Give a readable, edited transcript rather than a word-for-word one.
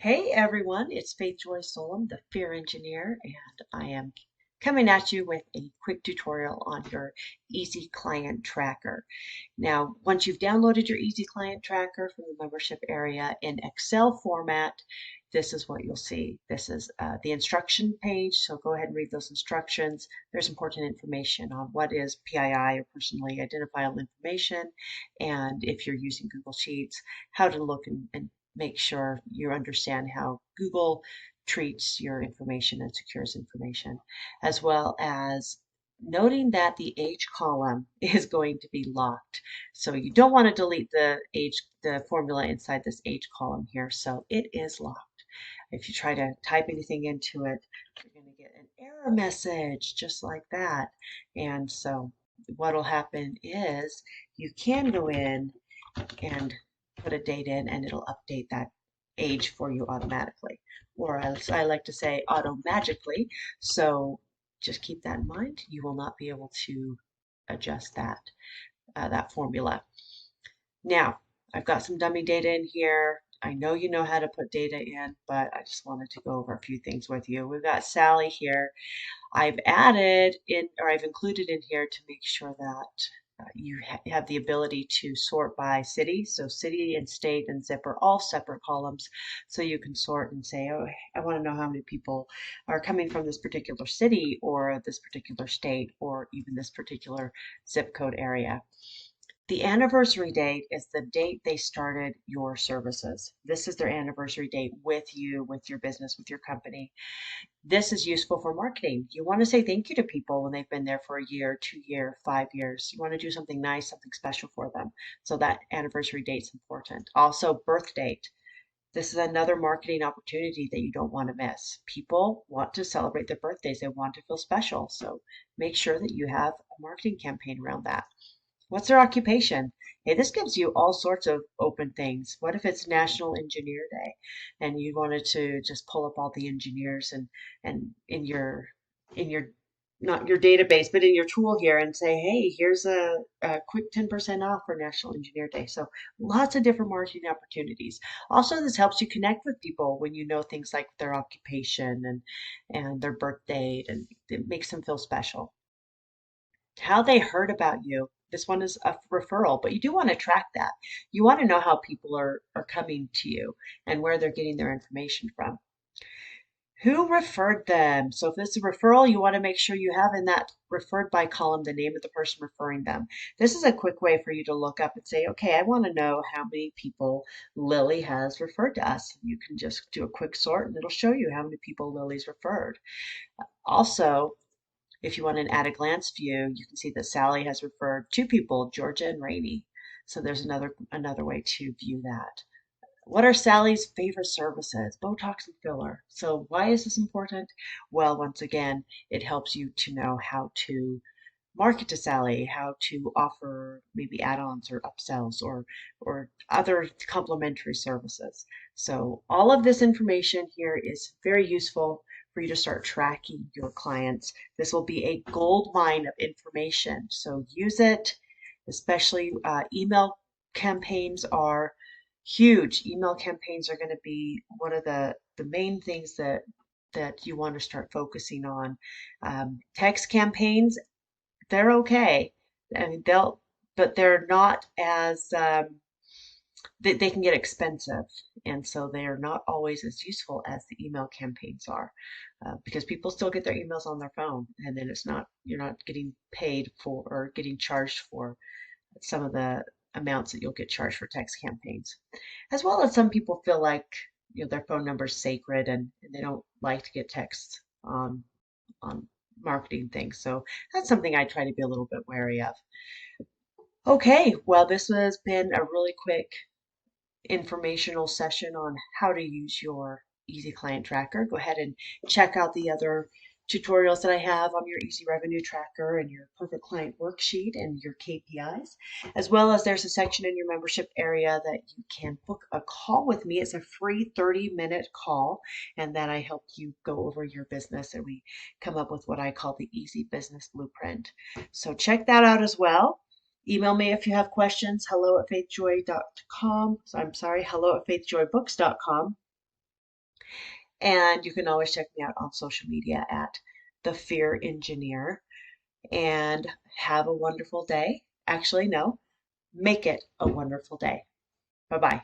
Hey everyone, it's Faith Joy Solum, the Fear Engineer, and I am coming at you with a quick tutorial on your Easy Client Tracker. Now, once you've downloaded your Easy Client Tracker from the membership area in Excel format, this is what you'll see. This is the instruction page, so go ahead and read those instructions. There's important information on what is PII or personally identifiable information, and if you're using Google Sheets, how to look and make sure you understand how Google treats your information and secures information, as well as noting that the age column is going to be locked. So you don't want to delete the formula inside this age column here. So it is locked. If you try to type anything into it, you're going to get an error message just like that. And so what will happen is you can go in and put a date in and it'll update that age for you automatically. Or as I like to say, auto-magically. So just keep that in mind. You will not be able to adjust that formula. Now, I've got some dummy data in here. I know you know how to put data in, but I just wanted to go over a few things with you. We've got Sally here. I've added in, or I've included in here to make sure that you have the ability to sort by city. So city and state and zip are all separate columns. So you can sort and say, oh, I want to know how many people are coming from this particular city or this particular state or even this particular zip code area. The anniversary date is the date they started your services. This is their anniversary date with you, with your business, with your company. This is useful for marketing. You want to say thank you to people when they've been there for a year, 2 year, 5 years. You want to do something nice, something special for them. So that anniversary date's important. Also, birth date. This is another marketing opportunity that you don't want to miss. People want to celebrate their birthdays. They want to feel special. So make sure that you have a marketing campaign around that. What's their occupation? Hey, this gives you all sorts of open things. What if it's National Engineer Day and you wanted to just pull up all the engineers and in your not your database, but in your tool here and say, hey, here's a quick 10% off for National Engineer Day. So lots of different marketing opportunities. Also, this helps you connect with people when you know things like their occupation and their birth date, and it makes them feel special. How they heard about you. This one is a referral, but you do want to track that. You want to know how people are coming to you and where they're getting their information from. Who referred them? So if it's a referral, you want to make sure you have in that referred by column the name of the person referring them. This is a quick way for you to look up and say, okay, I want to know how many people Lily has referred to us. You can just do a quick sort and it'll show you how many people Lily's referred. Also, if you want an at-a-glance view, you can see that Sally has referred two people, Georgia and Rainey. So there's another way to view that. What are Sally's favorite services? Botox and filler. So why is this important? Well, once again, it helps you to know how to market to Sally, how to offer maybe add-ons or upsells or other complementary services. So all of this information here is very useful for you to start tracking your clients. This will be a gold mine of information. So use it, especially email campaigns are huge. Email campaigns are going to be one of the main things that you want to start focusing on. Text campaigns, they're okay. I mean, but they're not as they can get expensive, and so they are not always as useful as the email campaigns are, because people still get their emails on their phone, and then you're not getting paid for or getting charged for some of the amounts that you'll get charged for text campaigns, as well as some people feel like their phone number is sacred and they don't like to get texts on marketing things. So that's something I try to be a little bit wary of. Okay, well, this has been a really quick informational session on how to use your Easy Client Tracker. Go ahead and check out the other tutorials that I have on your Easy Revenue Tracker and your Perfect Client Worksheet and your KPIs, as well as there's a section in your membership area that you can book a call with me. It's a free 30-minute call, and then I help you go over your business and we come up with what I call the Easy Business Blueprint. So check that out as well. Email me if you have questions, hello@faithjoy.com. So I'm sorry, hello@faithjoybooks.com. And you can always check me out on social media at The Fear Engineer. And have a wonderful day. Actually, no, make it a wonderful day. Bye bye.